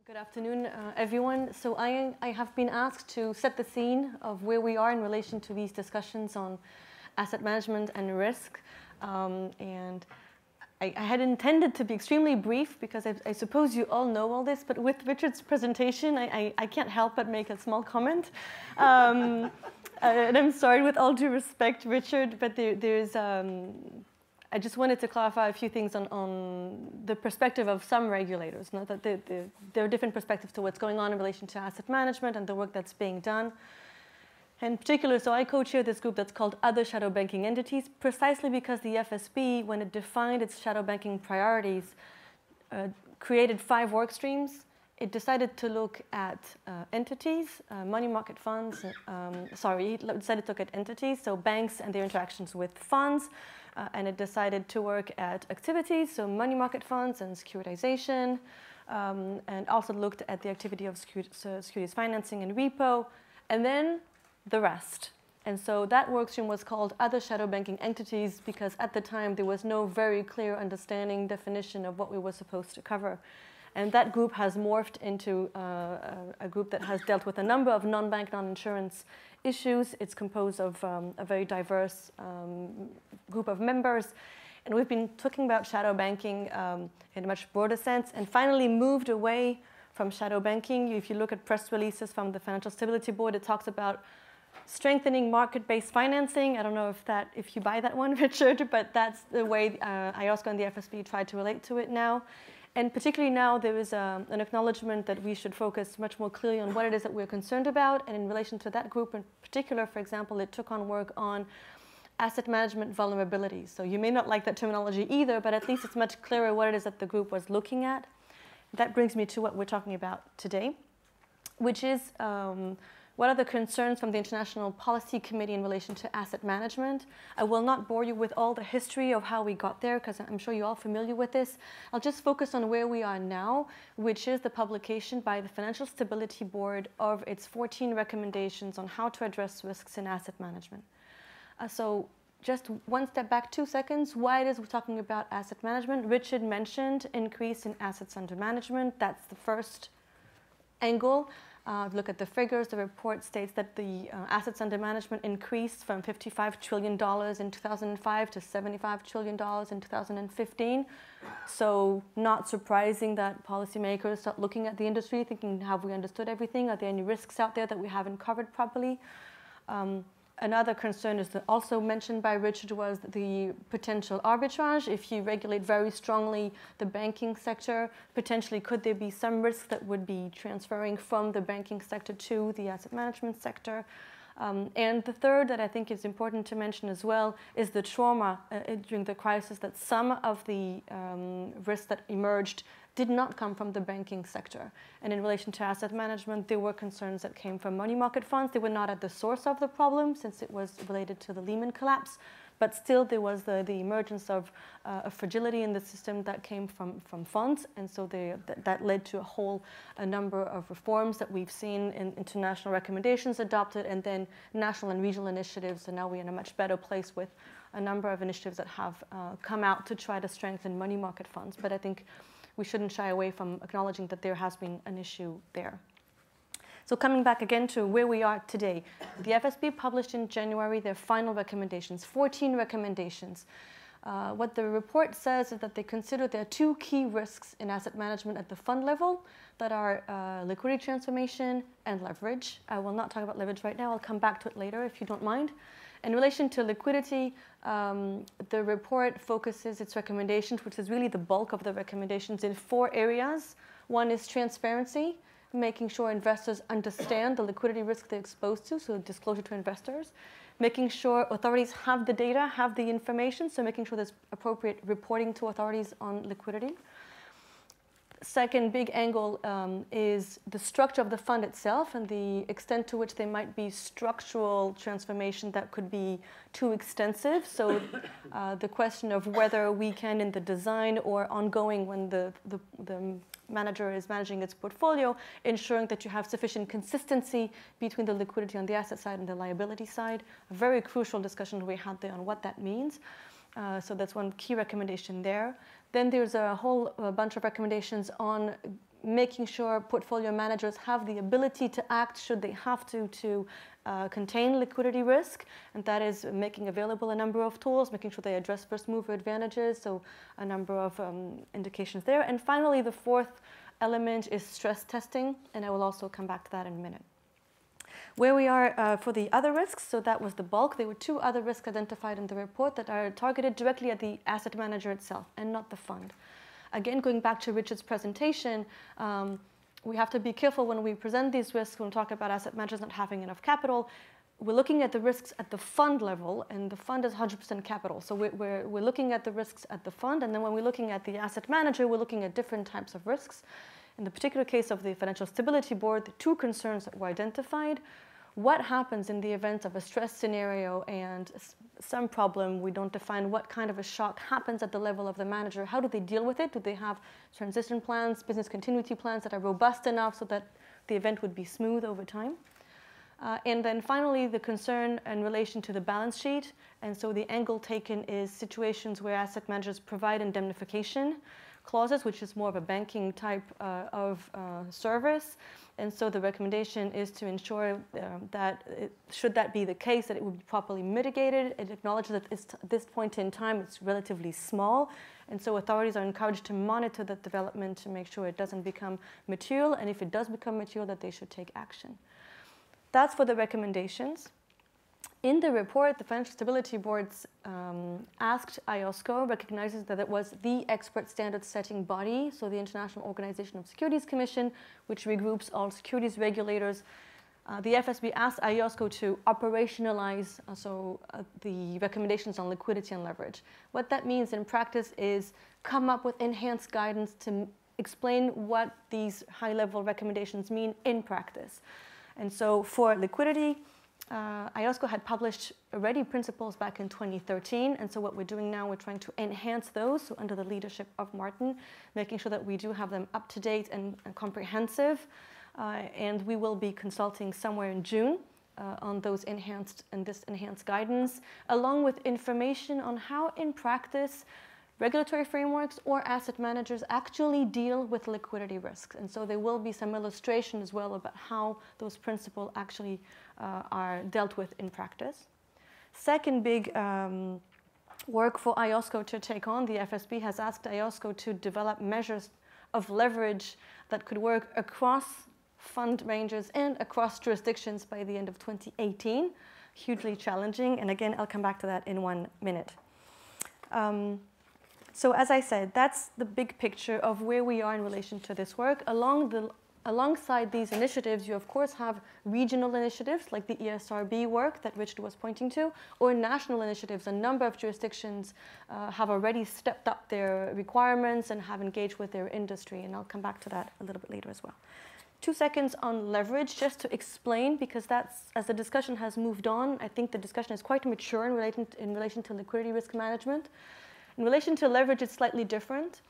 Good afternoon, everyone. So I have been asked to set the scene of where we are in relation to these discussions on asset management and risk. And I had intended to be extremely brief because I suppose you all know all this, but with Richard's presentation, I can't help but make a small comment. And I'm sorry, with all due respect, Richard, but I just wanted to clarify a few things on the perspective of some regulators. Not that there are different perspectives to what's going on in relation to asset management and the work that's being done. In particular, so I co-chair this group that's called Other Shadow Banking Entities, precisely because the FSB, when it defined its shadow banking priorities, created 5 work streams. It decided to look at entities, money market funds, it decided to look at entities, so banks and their interactions with funds, and it decided to work at activities, so money market funds and securitization, and also looked at the activity of securities financing and repo, and then the rest. And so that workstream was called Other Shadow Banking Entities because at the time there was no very clear understanding, definition of what we were supposed to cover. And that group has morphed into a group that has dealt with a number of non-bank, non-insurance issues. It's composed of a very diverse group of members. And we've been talking about shadow banking in a much broader sense and finally moved away from shadow banking. If you look at press releases from the Financial Stability Board, it talks about strengthening market-based financing. I don't know if you buy that one, Richard, but that's the way IOSCO and the FSB try to relate to it now. And particularly now, there is an acknowledgement that we should focus much more clearly on what it is that we're concerned about. And in relation to that group in particular, for example, it took on work on asset management vulnerabilities. So you may not like that terminology either, but at least it's much clearer what it is that the group was looking at. That brings me to what we're talking about today, which is what are the concerns from the International Policy Committee in relation to asset management? I will not bore you with all the history of how we got there, because I'm sure you're all familiar with this. I'll just focus on where we are now, which is the publication by the Financial Stability Board of its 14 recommendations on how to address risks in asset management. So just one step back, 2 seconds. Why it is we're talking about asset management? Richard mentioned increase in assets under management. That's the first angle. Look at the figures. The report states that the assets under management increased from $55 trillion in 2005 to $75 trillion in 2015. So not surprising that policymakers start looking at the industry, thinking, have we understood everything? Are there any risks out there that we haven't covered properly? Another concern is also mentioned by Richard was the potential arbitrage. If you regulate very strongly the banking sector, potentially could there be some risks that would be transferring from the banking sector to the asset management sector? And the third that I think is important to mention as well is the trauma during the crisis, that some of the risks that emerged did not come from the banking sector. And in relation to asset management, there were concerns that came from money market funds. They were not at the source of the problem since it was related to the Lehman collapse, but still there was the emergence of a fragility in the system that came from funds. And so that led to a number of reforms that we've seen in international recommendations adopted and then national and regional initiatives. And now we're in a much better place with a number of initiatives that have come out to try to strengthen money market funds. But I think we shouldn't shy away from acknowledging that there has been an issue there. So coming back again to where we are today, the FSB published in January their final recommendations, 14 recommendations. What the report says is that they consider there are 2 key risks in asset management at the fund level that are liquidity transformation and leverage. I will not talk about leverage right now. I'll come back to it later if you don't mind. In relation to liquidity, the report focuses its recommendations, which is really the bulk of the recommendations, in 4 areas. One is transparency, making sure investors understand the liquidity risk they're exposed to, so disclosure to investors. Making sure authorities have the data, have the information, so making sure there's appropriate reporting to authorities on liquidity. Second big angle is the structure of the fund itself and the extent to which there might be structural transformation that could be too extensive. So the question of whether we can, in the design or ongoing when the manager is managing its portfolio, ensuring that you have sufficient consistency between the liquidity on the asset side and the liability side. A very crucial discussion we had there on what that means. So that's one key recommendation there. Then there's a whole bunch of recommendations on making sure portfolio managers have the ability to act should they have to contain liquidity risk, and that is making available a number of tools, making sure they address first mover advantages, so a number of indications there. And finally, the fourth element is stress testing, and I will also come back to that in a minute. Where we are for the other risks, so that was the bulk. There were two other risks identified in the report that are targeted directly at the asset manager itself and not the fund. Again, going back to Richard's presentation, we have to be careful when we present these risks, when we talk about asset managers not having enough capital. We're looking at the risks at the fund level, and the fund is 100% capital. So we're looking at the risks at the fund, and then when we're looking at the asset manager, we're looking at different types of risks. In the particular case of the Financial Stability Board, the two concerns that were identified: what happens in the event of a stress scenario and some problem? We don't define what kind of a shock happens at the level of the manager. How do they deal with it? Do they have transition plans, business continuity plans that are robust enough so that the event would be smooth over time? And then finally, the concern in relation to the balance sheet. And so the angle taken is situations where asset managers provide indemnification clauses, which is more of a banking type of service. And so the recommendation is to ensure that should that be the case, that it would be properly mitigated. It acknowledges that at this point in time, it's relatively small. And so authorities are encouraged to monitor that development to make sure it doesn't become material. And if it does become material, that they should take action. That's for the recommendations. In the report, the Financial Stability Board's asked IOSCO, recognizes that it was the expert standard setting body, so the International Organization of Securities Commission, which regroups all securities regulators. The FSB asked IOSCO to operationalize the recommendations on liquidity and leverage. What that means in practice is come up with enhanced guidance to explain what these high-level recommendations mean in practice. And so for liquidity, IOSCO had published already principles back in 2013, and so what we're doing now, we're trying to enhance those, so under the leadership of Martin, making sure that we do have them up to date and comprehensive, and we will be consulting somewhere in June on those enhanced guidance, along with information on how in practice regulatory frameworks or asset managers actually deal with liquidity risks. And so there will be some illustration as well about how those principles actually are dealt with in practice. Second big work for IOSCO to take on, the FSB has asked IOSCO to develop measures of leverage that could work across fund ranges and across jurisdictions by the end of 2018. Hugely challenging, and again, I'll come back to that in 1 minute. So as I said, that's the big picture of where we are in relation to this work. Alongside these initiatives, you of course have regional initiatives like the ESRB work that Richard was pointing to, or national initiatives. A number of jurisdictions have already stepped up their requirements and have engaged with their industry, and I'll come back to that a little bit later as well. 2 seconds on leverage, just to explain, because that's, as the discussion has moved on, I think the discussion is quite mature in relation to liquidity risk management. In relation to leverage, it's slightly different.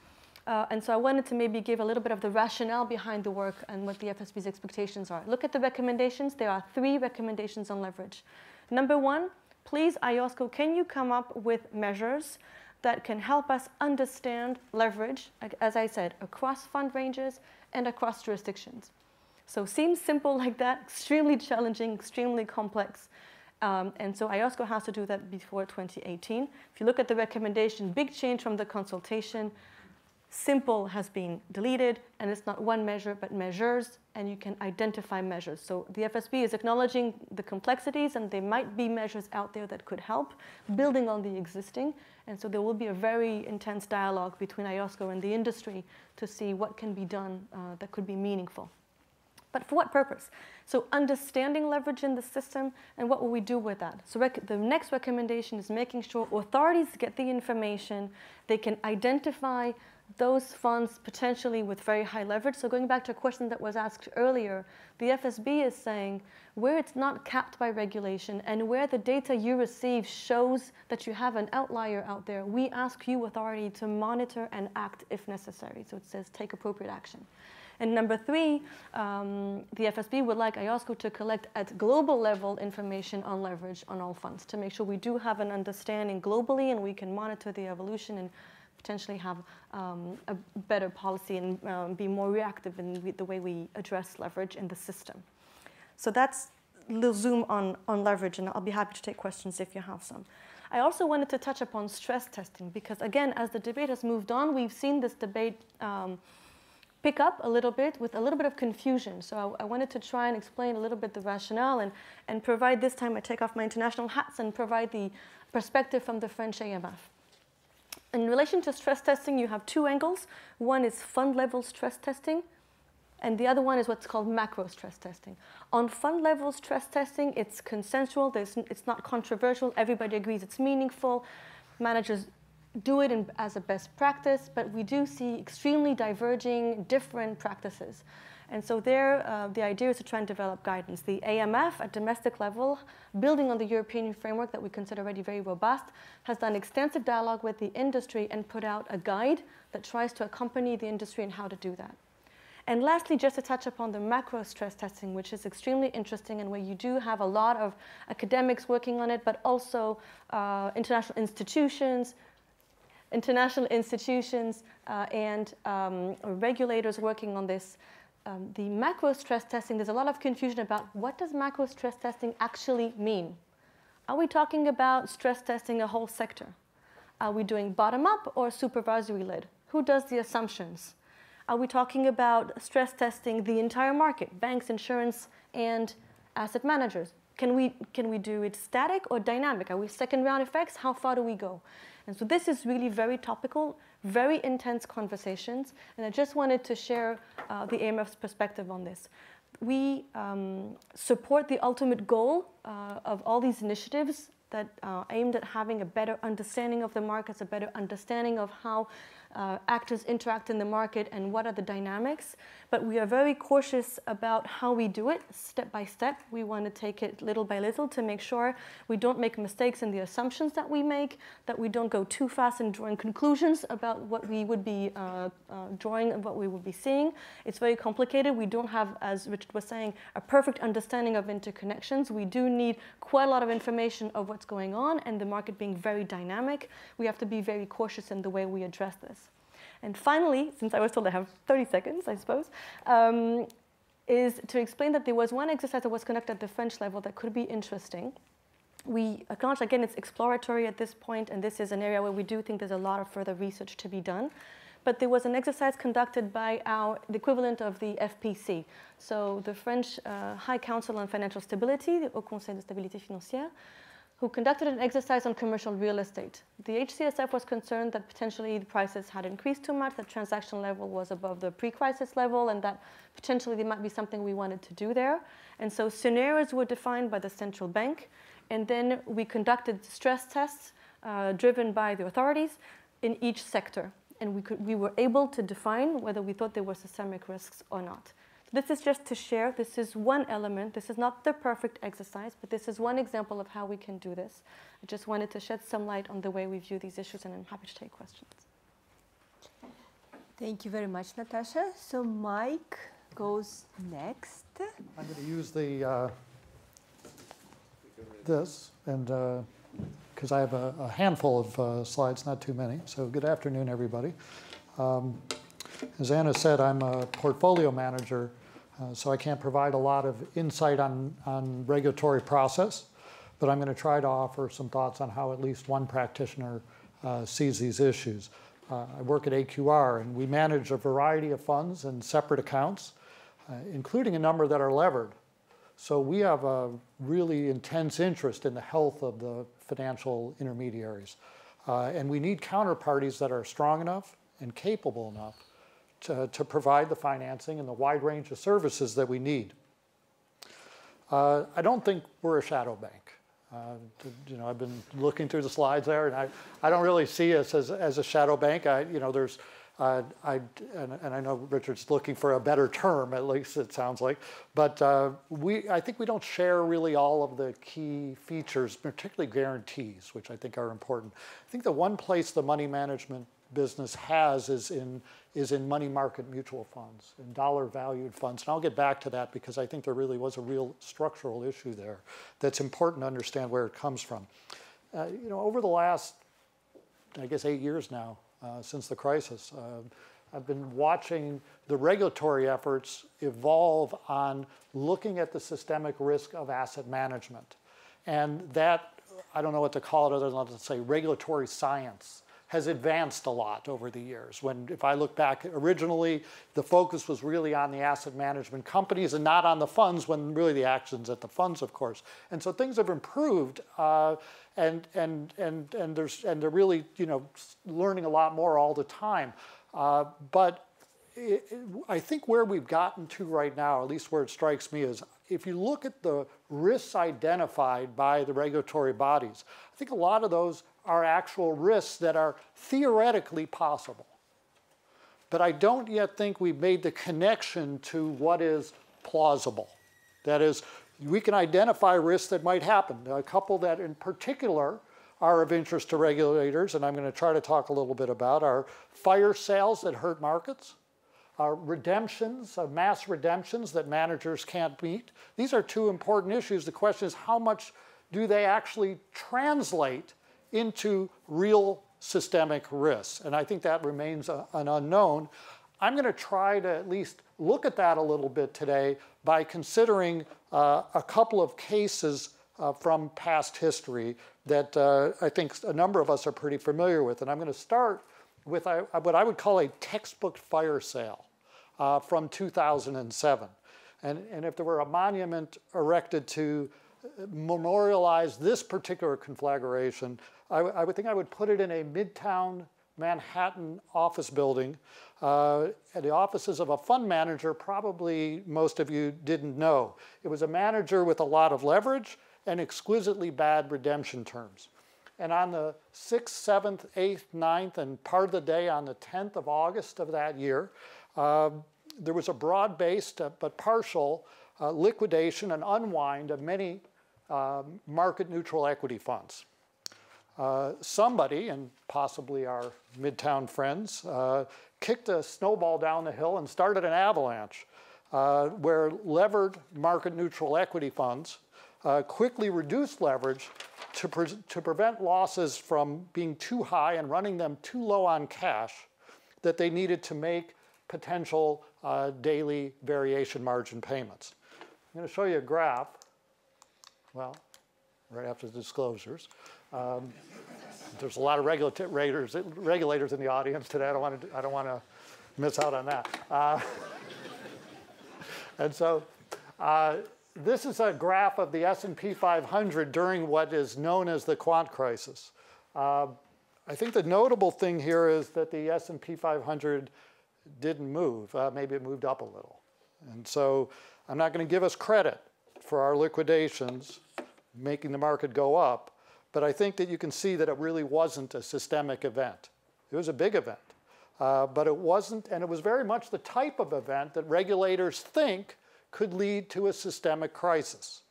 And so I wanted to maybe give a little bit of the rationale behind the work and what the FSB's expectations are. Look at the recommendations. There are 3 recommendations on leverage. Number 1, please, IOSCO, can you come up with measures that can help us understand leverage, as I said, across fund ranges and across jurisdictions? So seems simple like that, extremely challenging, extremely complex. And so IOSCO has to do that before 2018. If you look at the recommendation, big change from the consultation. Simple has been deleted, and it's not one measure, but measures, and you can identify measures. So the FSB is acknowledging the complexities, and there might be measures out there that could help, building on the existing. And so there will be a very intense dialogue between IOSCO and the industry to see what can be done that could be meaningful. But for what purpose? So understanding leverage in the system, and what will we do with that? So the next recommendation is making sure authorities get the information, they can identify those funds potentially with very high leverage. So going back to a question that was asked earlier, the FSB is saying where it's not capped by regulation and where the data you receive shows that you have an outlier out there, we ask you, authority, to monitor and act if necessary. So it says take appropriate action. And number 3, the FSB would like IOSCO to collect at global level information on leverage on all funds to make sure we do have an understanding globally and we can monitor the evolution and potentially have a better policy and be more reactive in the way we address leverage in the system. So that's a little zoom on leverage, and I'll be happy to take questions if you have some. I also wanted to touch upon stress testing because, again, as the debate has moved on, we've seen this debate pick up a little bit with a little bit of confusion. So I wanted to try and explain a little bit the rationale and provide, this time I take off my international hats and provide the perspective from the French AMF. In relation to stress testing, you have two angles. One is fund level stress testing, and the other one is what's called macro stress testing. On fund level stress testing, it's consensual, it's not controversial, everybody agrees it's meaningful. Managers do it as a best practice, but we do see extremely diverging, different practices. And so there, the idea is to try and develop guidance. The AMF at domestic level, building on the European framework that we consider already very robust, has done extensive dialogue with the industry and put out a guide that tries to accompany the industry in how to do that. And lastly, just to touch upon the macro stress testing, which is extremely interesting and where you do have a lot of academics working on it, but also international institutions and regulators working on this. The macro stress testing, there's a lot of confusion about what does macro stress testing actually mean? Are we talking about stress testing a whole sector? Are we doing bottom-up or supervisory-led? Who does the assumptions? Are we talking about stress testing the entire market, banks, insurance, and asset managers? Can we do it static or dynamic? Are we second-round effects? How far do we go? And so this is really very topical, very intense conversations, and I just wanted to share the AMF's perspective on this. We support the ultimate goal of all these initiatives that are aimed at having a better understanding of the markets, a better understanding of how actors interact in the market and what are the dynamics. But we are very cautious about how we do it, step by step. We want to take it little by little to make sure we don't make mistakes in the assumptions that we make, that we don't go too fast in drawing conclusions about what we would be drawing and what we would be seeing. It's very complicated. We don't have, as Richard was saying, a perfect understanding of interconnections. We do need quite a lot of information of what's going on, and the market being very dynamic. We have to be very cautious in the way we address this. And finally, since I was told I have 30 seconds, I suppose, is to explain that there was one exercise that was conducted at the French level that could be interesting. We acknowledge, again, it's exploratory at this point, and this is an area where we do think there's a lot of further research to be done. But there was an exercise conducted by the equivalent of the FPC. So the French High Council on Financial Stability, the Haut Conseil de Stabilité Financière, who conducted an exercise on commercial real estate. The HCSF was concerned that potentially the prices had increased too much, that transaction level was above the pre-crisis level, and that potentially there might be something we wanted to do there. And so scenarios were defined by the central bank, and then we conducted stress tests driven by the authorities in each sector. And we were able to define whether we thought there were systemic risks or not. This is just to share. This is one element. This is not the perfect exercise, but this is one example of how we can do this. I just wanted to shed some light on the way we view these issues, and I'm happy to take questions. Thank you very much, Natasha. So Mike goes next. I'm going to use the this, and because I have a handful of slides, not too many. So good afternoon, everybody. As Anna said, I'm a portfolio manager, so I can't provide a lot of insight on regulatory process, but I'm going to try to offer some thoughts on how at least one practitioner sees these issues. I work at AQR, and we manage a variety of funds and separate accounts, including a number that are levered. So we have a really intense interest in the health of the financial intermediaries. And we need counterparties that are strong enough and capable enough to provide the financing and the wide range of services that we need. I don't think we're a shadow bank. I've been looking through the slides there, and I don't really see us as a shadow bank. And I know Richard's looking for a better term, at least it sounds like. But I think we don't share really all of the key features, particularly guarantees, which I think are important. I think the one place the money management business has is in money market mutual funds, in dollar-valued funds. And I'll get back to that because I think there really was a real structural issue there that's important to understand where it comes from. Over the last, I guess, 8 years now, since the crisis. I've been watching the regulatory efforts evolve on looking at the systemic risk of asset management. And that, I don't know what to call it other than to say regulatory science has advanced a lot over the years. If I look back, originally the focus was really on the asset management companies and not on the funds, when really the action's at the funds, of course. And so things have improved, and they're really, learning a lot more all the time. But I think where we've gotten to right now, at least where it strikes me, is if you look at the risks identified by the regulatory bodies, I think a lot of those are actual risks that are theoretically possible. But I don't yet think we've made the connection to what is plausible. That is, we can identify risks that might happen. A couple that in particular are of interest to regulators, and I'm going to try to talk a little bit about, are fire sales that hurt markets, redemptions, mass redemptions that managers can't meet. These are two important issues. The question is, how much do they actually translate into real systemic risks? And I think that remains an unknown. I'm going to try to at least look at that a little bit today by considering a couple of cases from past history that I think a number of us are pretty familiar with. And I'm going to start with what I would call a textbook fire sale from 2007. And if there were a monument erected to memorialize this particular conflagration, I would think I would put it in a Midtown Manhattan office building at the offices of a fund manager probably most of you didn't know. It was a manager with a lot of leverage and exquisitely bad redemption terms. And on the 6th, 7th, 8th, 9th, and part of the day on the 10th of August of that year, there was a broad-based but partial liquidation and unwind of many market-neutral equity funds. Somebody, and possibly our Midtown friends, kicked a snowball down the hill and started an avalanche where levered market-neutral equity funds quickly reduced leverage to prevent losses from being too high and running them too low on cash that they needed to make potential daily variation margin payments. I'm going to show you a graph. Well, right after the disclosures. There's a lot of regulators in the audience today. I don't want to miss out on that. And so this is a graph of the S&P 500 during what is known as the quant crisis. I think the notable thing here is that the S&P 500 didn't move. Maybe it moved up a little. And so I'm not going to give us credit for our liquidations making the market go up, but I think that you can see that it really wasn't a systemic event. It was a big event, but it wasn't, and it was very much the type of event that regulators think could lead to a systemic crisis.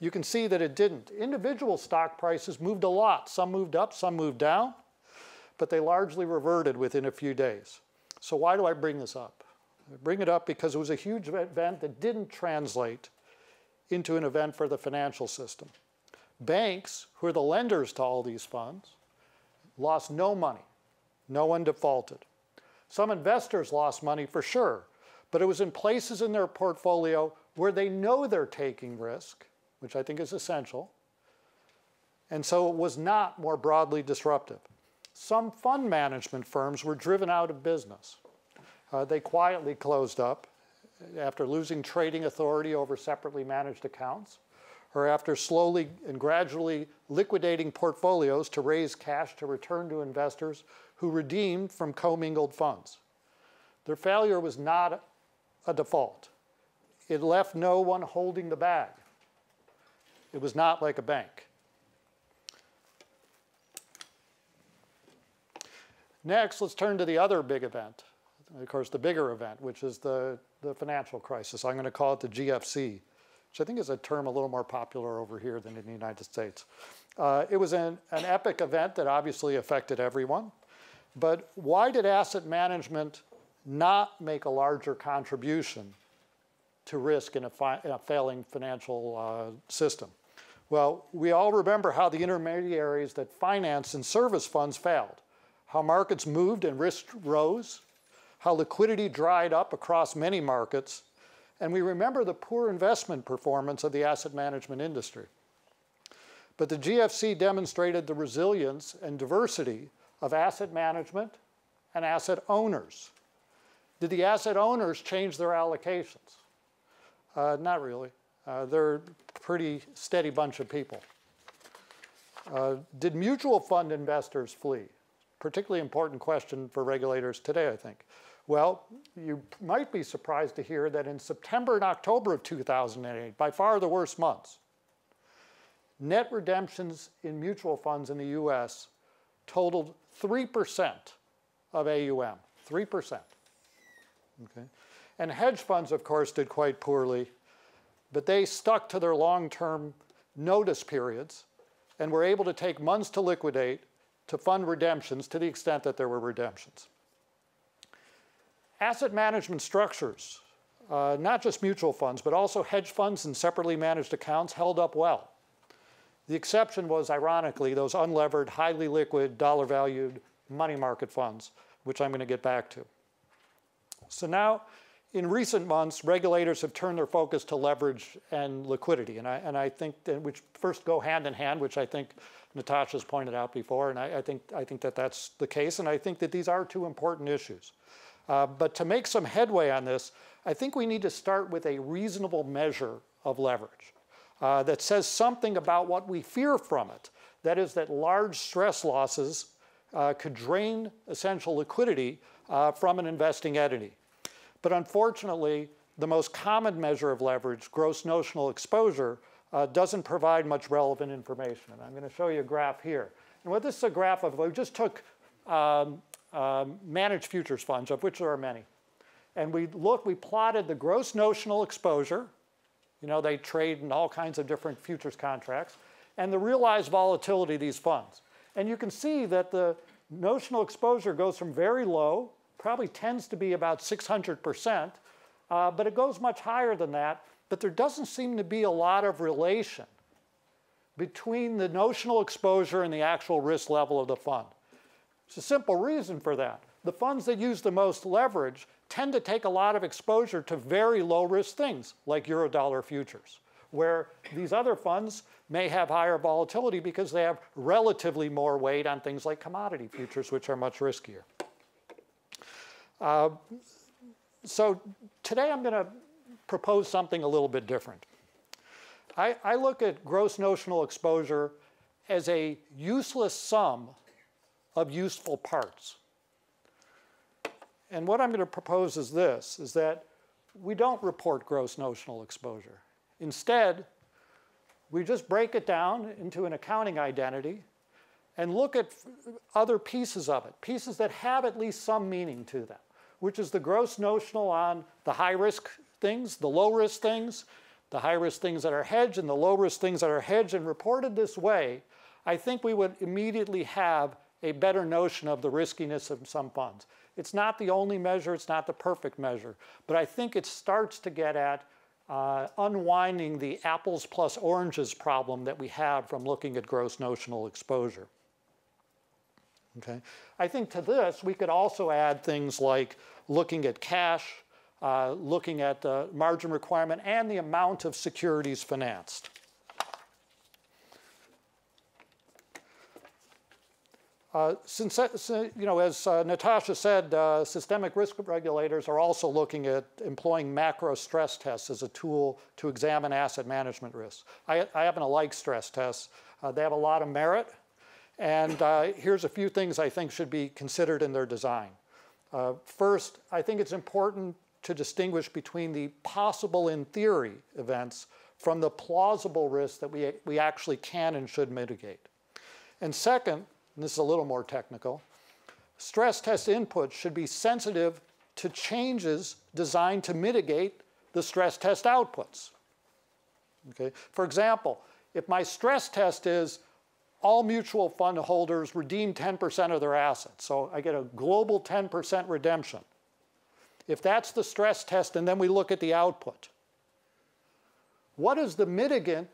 You can see that it didn't. Individual stock prices moved a lot. Some moved up, some moved down, but they largely reverted within a few days. So why do I bring this up? I bring it up because it was a huge event that didn't translate into an event for the financial system. Banks, who are the lenders to all these funds, lost no money. No one defaulted. Some investors lost money for sure, but it was in places in their portfolio where they know they're taking risk, which I think is essential, and so it was not more broadly disruptive. Some fund management firms were driven out of business. They quietly closed up after losing trading authority over separately managed accounts, or after slowly and gradually liquidating portfolios to raise cash to return to investors who redeemed from commingled funds. Their failure was not a default. It left no one holding the bag. It was not like a bank. Next, let's turn to the other big event. Of course, the bigger event, which is the financial crisis. I'm going to call it the GFC, which I think is a term a little more popular over here than in the United States. It was an epic event that obviously affected everyone. But why did asset management not make a larger contribution to risk in a failing financial system? Well, we all remember how the intermediaries that finance and service funds failed, how markets moved and risk rose, how liquidity dried up across many markets, and we remember the poor investment performance of the asset management industry. But the GFC demonstrated the resilience and diversity of asset management and asset owners. Did the asset owners change their allocations? Not really. They're a pretty steady bunch of people. Did mutual fund investors flee? Particularly important question for regulators today, I think. Well, you might be surprised to hear that in September and October of 2008, by far the worst months, net redemptions in mutual funds in the US totaled 3% of AUM, 3%. Okay. And hedge funds, of course, did quite poorly, but they stuck to their long-term notice periods and were able to take months to liquidate to fund redemptions to the extent that there were redemptions. Asset management structures, not just mutual funds, but also hedge funds and separately managed accounts held up well. The exception was, ironically, those unlevered, highly liquid, dollar-valued money market funds, which I'm going to get back to. So now, in recent months, regulators have turned their focus to leverage and liquidity, and I think that which first go hand in hand, which I think Natasha's pointed out before, and I think that that's the case, and I think that these are two important issues. But to make some headway on this, I think we need to start with a reasonable measure of leverage that says something about what we fear from it. That is that large stress losses could drain essential liquidity from an investing entity. But unfortunately, the most common measure of leverage, gross notional exposure, doesn't provide much relevant information. And I'm going to show you a graph here. And what this is a graph of, we just took managed futures funds, of which there are many. And we plotted the gross notional exposure. You know, they trade in all kinds of different futures contracts, and the realized volatility of these funds. And you can see that the notional exposure goes from very low, probably tends to be about 600%, but it goes much higher than that. But there doesn't seem to be a lot of relation between the notional exposure and the actual risk level of the fund. There's a simple reason for that. The funds that use the most leverage tend to take a lot of exposure to very low-risk things, like Eurodollar futures, where these other funds may have higher volatility because they have relatively more weight on things like commodity futures, which are much riskier. So today I'm going to propose something a little bit different. I look at gross notional exposure as a useless sum of useful parts. And what I'm going to propose is this, is that we don't report gross notional exposure. Instead, we just break it down into an accounting identity and look at other pieces of it, pieces that have at least some meaning to them, which is the gross notional on the high-risk things, the low-risk things, the high-risk things that are hedged, and the low-risk things that are hedged. And reported this way, I think we would immediately have a better notion of the riskiness of some funds. It's not the only measure, it's not the perfect measure, but I think it starts to get at unwinding the apples plus oranges problem that we have from looking at gross notional exposure. Okay. I think to this, we could also add things like looking at cash, looking at the margin requirement, and the amount of securities financed. Since you know, as Natasha said, systemic risk regulators are also looking at employing macro stress tests as a tool to examine asset management risks. I happen to like stress tests. They have a lot of merit. And here's a few things I think should be considered in their design. First, I think it's important to distinguish between the possible in theory events from the plausible risks that we actually can and should mitigate. And second, and this is a little more technical, stress test inputs should be sensitive to changes designed to mitigate the stress test outputs. Okay? For example, if my stress test is all mutual fund holders redeem 10% of their assets, so I get a global 10% redemption. If that's the stress test, and then we look at the output, what is the mitigant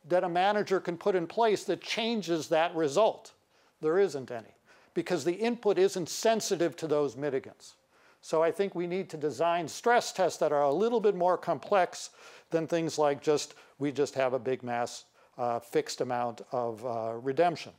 that a manager can put in place that changes that result? There isn't any. because the input isn't sensitive to those mitigants. So I think we need to design stress tests that are a little bit more complex than things like we just have a big mass fixed amount of redemption.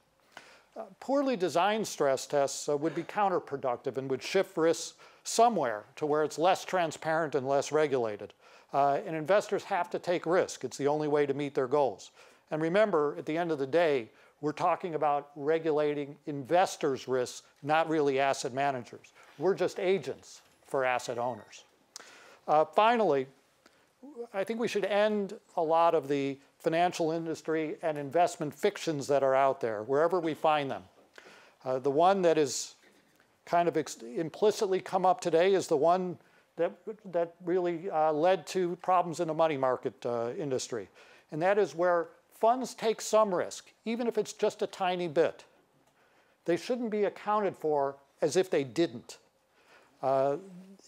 Poorly designed stress tests would be counterproductive and would shift risks somewhere to where it's less transparent and less regulated. And investors have to take risk. It's the only way to meet their goals. And remember, at the end of the day, we're talking about regulating investors' risks, not really asset managers. We're just agents for asset owners. Finally, I think we should end a lot of the financial industry and investment fictions that are out there, wherever we find them. The one that is kind of implicitly come up today is the one that really led to problems in the money market industry. And that is where funds take some risk, even if it's just a tiny bit. They shouldn't be accounted for as if they didn't.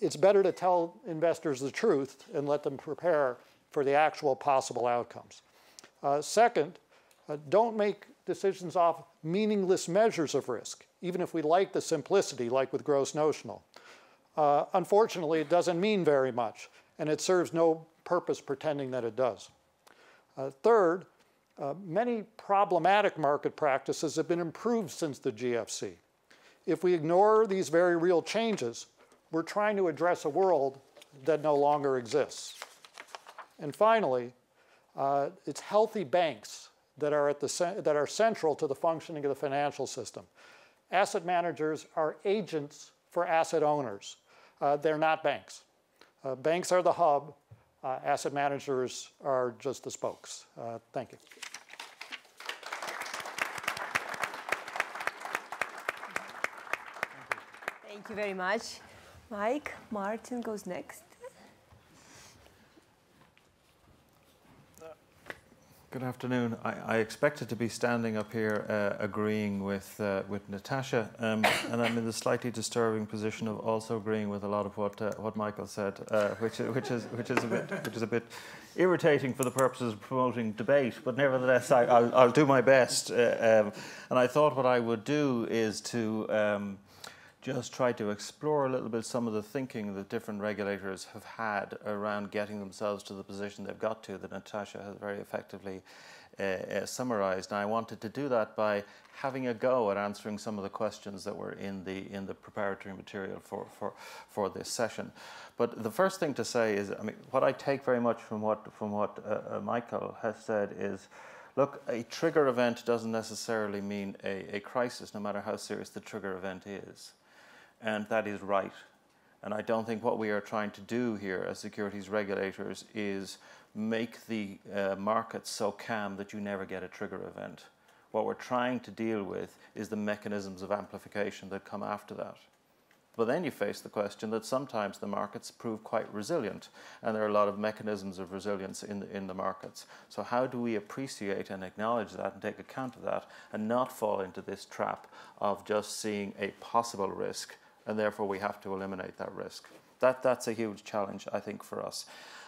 It's better to tell investors the truth and let them prepare for the actual possible outcomes. Second, don't make decisions off meaningless measures of risk, even if we like the simplicity, like with gross notional. Unfortunately, it doesn't mean very much, and it serves no purpose pretending that it does. Third, many problematic market practices have been improved since the GFC. If we ignore these very real changes, we're trying to address a world that no longer exists. And finally, it's healthy banks that are central to the functioning of the financial system. Asset managers are agents for asset owners. They're not banks. Banks are the hub. Asset managers are just the spokes. Thank you. Thank you very much. Mike, Martin goes next. Good afternoon. I expected to be standing up here agreeing with Natasha, and I'm in the slightly disturbing position of also agreeing with a lot of what Michael said, which is a bit irritating for the purposes of promoting debate. But nevertheless, I'll do my best. And I thought what I would do is to just try to explore a little bit some of the thinking that different regulators have had around getting themselves to the position they've got to, that Natasha has very effectively summarized. And I wanted to do that by having a go at answering some of the questions that were in the preparatory material for this session. But the first thing to say is, I mean, what I take very much from what Michael has said is, look, a trigger event doesn't necessarily mean a crisis, no matter how serious the trigger event is. And that is right. And I don't think what we are trying to do here as securities regulators is make the market so calm that you never get a trigger event. What we're trying to deal with is the mechanisms of amplification that come after that. But then you face the question that sometimes the markets prove quite resilient, and there are a lot of mechanisms of resilience in the markets. So how do we appreciate and acknowledge that and take account of that and not fall into this trap of just seeing a possible risk, and therefore we have to eliminate that risk? That's a huge challenge, I think, for us.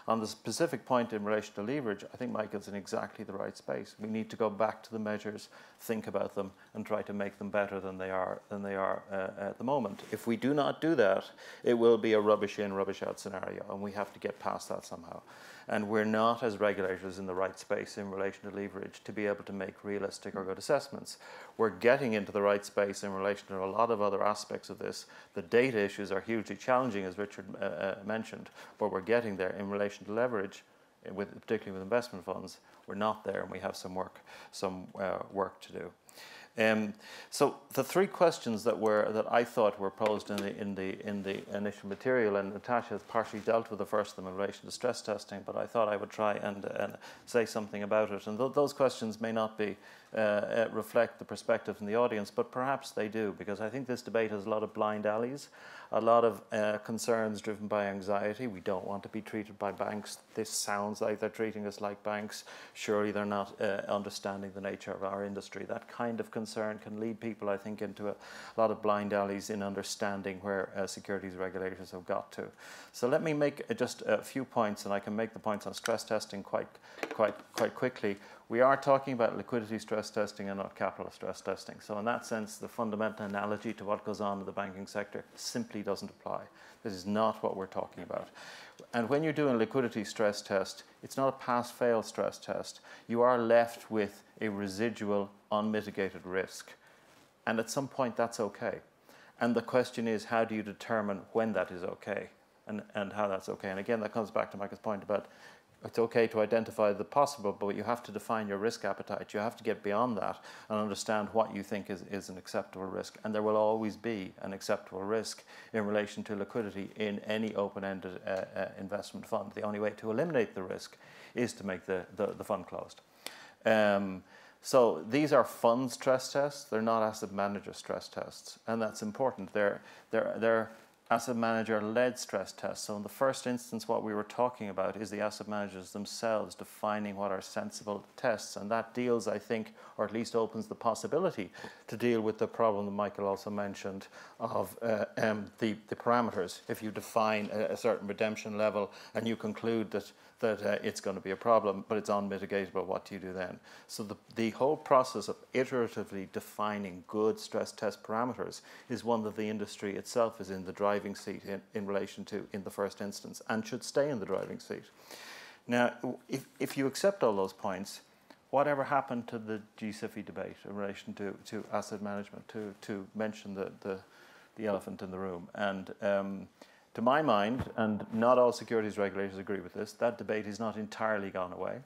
On the specific point in relation to leverage, I think Michael's in exactly the right space. We need to go back to the measures, think about them, and try to make them better than they are at the moment. If we do not do that, it will be a rubbish in, rubbish out scenario, and we have to get past that somehow. And we're not, as regulators, in the right space in relation to leverage to be able to make realistic or good assessments. We're getting into the right space in relation to a lot of other aspects of this. The data issues are hugely challenging, as Richard mentioned, but we're getting there in relation to leverage, particularly with investment funds. We're not there, and we have some work to do. So the three questions that I thought were posed in the initial material, and Natasha has partially dealt with the first of them in relation to stress testing, but I thought I would try and say something about it. And those questions may not be reflect the perspective in the audience, but perhaps they do, because I think this debate has a lot of blind alleys, a lot of concerns driven by anxiety. We don't want to be treated by banks. This sounds like they're treating us like banks. Surely they're not understanding the nature of our industry. That kind of concern can lead people, I think, into a lot of blind alleys in understanding where securities regulators have got to. So let me make just a few points, and I can make the points on stress testing quite quickly. We are talking about liquidity stress testing and not capital stress testing. So in that sense, the fundamental analogy to what goes on in the banking sector simply doesn't apply. This is not what we're talking about. And when you're doing a liquidity stress test, it's not a pass-fail stress test. You are left with a residual unmitigated risk. And at some point, that's okay. And the question is, how do you determine when that is okay and how that's okay? And again, that comes back to Michael's point about it's okay to identify the possible, but you have to define your risk appetite. You have to get beyond that and understand what you think is an acceptable risk. And there will always be an acceptable risk in relation to liquidity in any open-ended investment fund. The only way to eliminate the risk is to make the fund closed. So these are fund stress tests. They're not asset manager stress tests, and that's important. They're asset manager-led stress tests. So in the first instance, what we were talking about is the asset managers themselves defining what are sensible tests, and that deals, I think, or at least opens the possibility to deal with the problem that Michael also mentioned of the parameters. If you define a certain redemption level and you conclude that it's going to be a problem, but it's unmitigatable, what do you do then? So the whole process of iteratively defining good stress test parameters is one that the industry itself is in the driving seat in relation to in the first instance, and should stay in the driving seat. Now, if you accept all those points, whatever happened to the GSIFI debate in relation to asset management, to mention the elephant in the room? And to my mind, and not all securities regulators agree with this, that debate is not entirely gone away.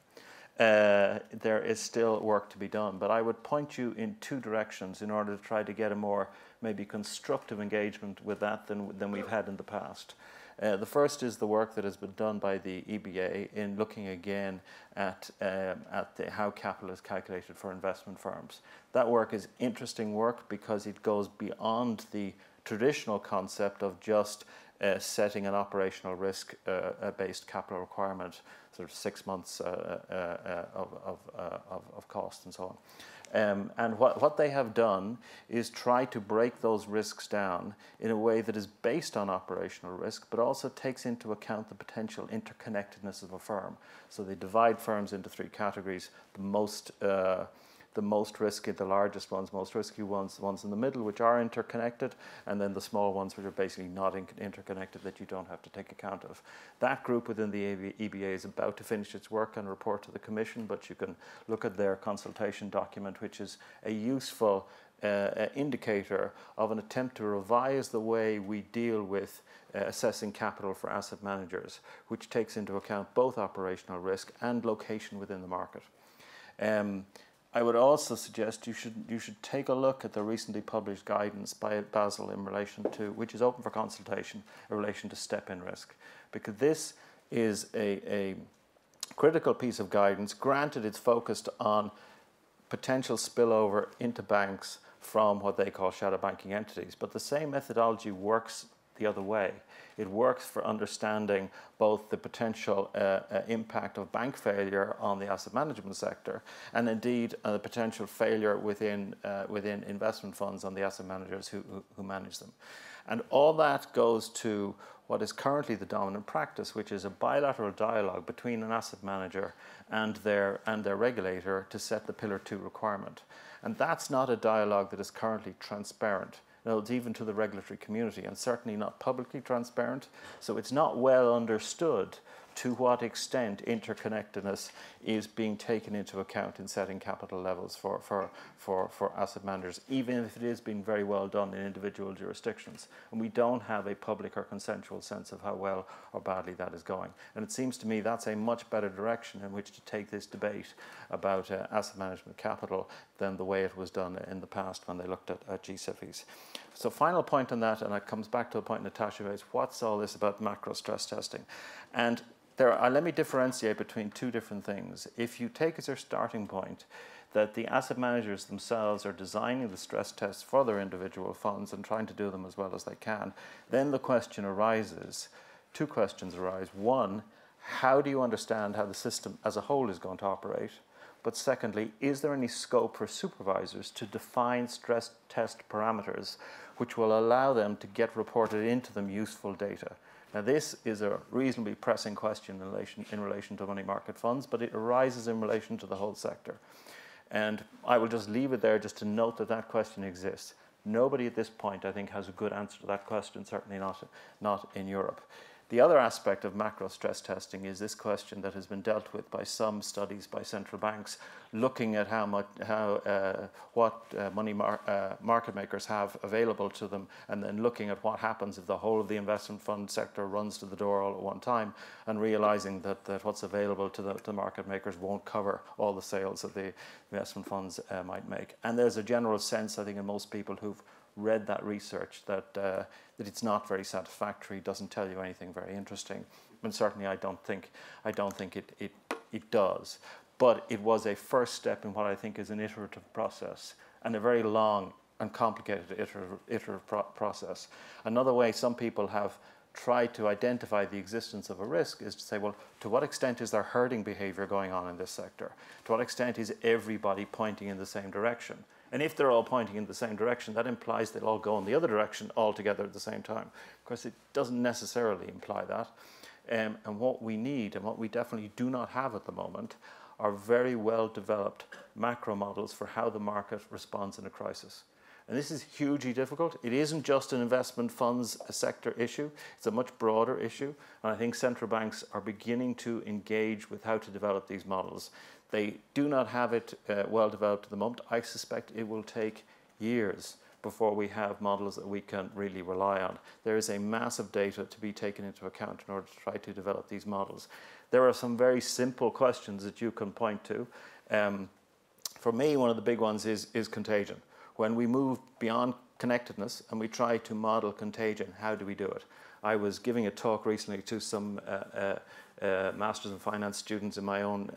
There is still work to be done, but I would point you in two directions in order to try to get a more maybe constructive engagement with that than we've had in the past. The first is the work that has been done by the EBA in looking again at how capital is calculated for investment firms. That work is interesting work because it goes beyond the traditional concept of just setting an operational risk-based capital requirement, sort of 6 months of cost and so on. And what they have done is try to break those risks down in a way that is based on operational risk, but also takes into account the potential interconnectedness of a firm. So they divide firms into three categories: the most risky, the largest ones, most risky ones, the ones in the middle, which are interconnected, and then the small ones, which are basically not interconnected, that you don't have to take account of. That group within the EBA is about to finish its work and report to the Commission, but you can look at their consultation document, which is a useful indicator of an attempt to revise the way we deal with assessing capital for asset managers, which takes into account both operational risk and location within the market. I would also suggest you should take a look at the recently published guidance by Basel in relation to, which is open for consultation, in relation to step-in risk, because this is a critical piece of guidance. Granted, it's focused on potential spillover into banks from what they call shadow banking entities, but the same methodology works the other way. It works for understanding both the potential impact of bank failure on the asset management sector, and indeed the potential failure within investment funds on the asset managers who manage them. And all that goes to what is currently the dominant practice, which is a bilateral dialogue between an asset manager and their regulator to set the Pillar 2 requirement. And that's not a dialogue that is currently transparent. No, it's even to the regulatory community, and certainly not publicly transparent. So it's not well understood to what extent interconnectedness is being taken into account in setting capital levels for asset managers, even if it is being very well done in individual jurisdictions. And we don't have a public or consensual sense of how well or badly that is going. And it seems to me that's a much better direction in which to take this debate about asset management capital than the way it was done in the past when they looked at GSIFIs. So final point on that, and it comes back to a point Natasha raised, what's all this about macro stress testing? And let me differentiate between two different things. If you take as your starting point that the asset managers themselves are designing the stress tests for their individual funds and trying to do them as well as they can, then the question arises, two questions arise. One, how do you understand how the system as a whole is going to operate? But secondly, is there any scope for supervisors to define stress test parameters which will allow them to get reported into them useful data? Now, this is a reasonably pressing question in relation to money market funds, but it arises in relation to the whole sector. And I will just leave it there just to note that that question exists. Nobody at this point, I think, has a good answer to that question, certainly not in Europe. The other aspect of macro stress testing is this question that has been dealt with by some studies by central banks, looking at what money market makers have available to them, and then looking at what happens if the whole of the investment fund sector runs to the door all at one time, and realizing that what's available to the market makers won't cover all the sales that the investment funds might make. And there's a general sense, I think, in most people who've read that research that it's not very satisfactory, doesn't tell you anything very interesting, and certainly I don't think it does. But it was a first step in what I think is an iterative process, and a very long and complicated iterative process. Another way some people have tried to identify the existence of a risk is to say, well, to what extent is there herding behavior going on in this sector? To what extent is everybody pointing in the same direction? And if they're all pointing in the same direction, that implies they'll all go in the other direction all together at the same time. Of course, it doesn't necessarily imply that. And what we need, and what we definitely do not have at the moment, are very well-developed macro models for how the market responds in a crisis. And this is hugely difficult. It isn't just an investment funds sector issue. It's a much broader issue. And I think central banks are beginning to engage with how to develop these models. They do not have it well developed at the moment. I suspect it will take years before we have models that we can really rely on. There is a massive data to be taken into account in order to try to develop these models. There are some very simple questions that you can point to. For me, one of the big ones is contagion. When we move beyond connectedness and we try to model contagion, how do we do it? I was giving a talk recently to some Masters in Finance students in my own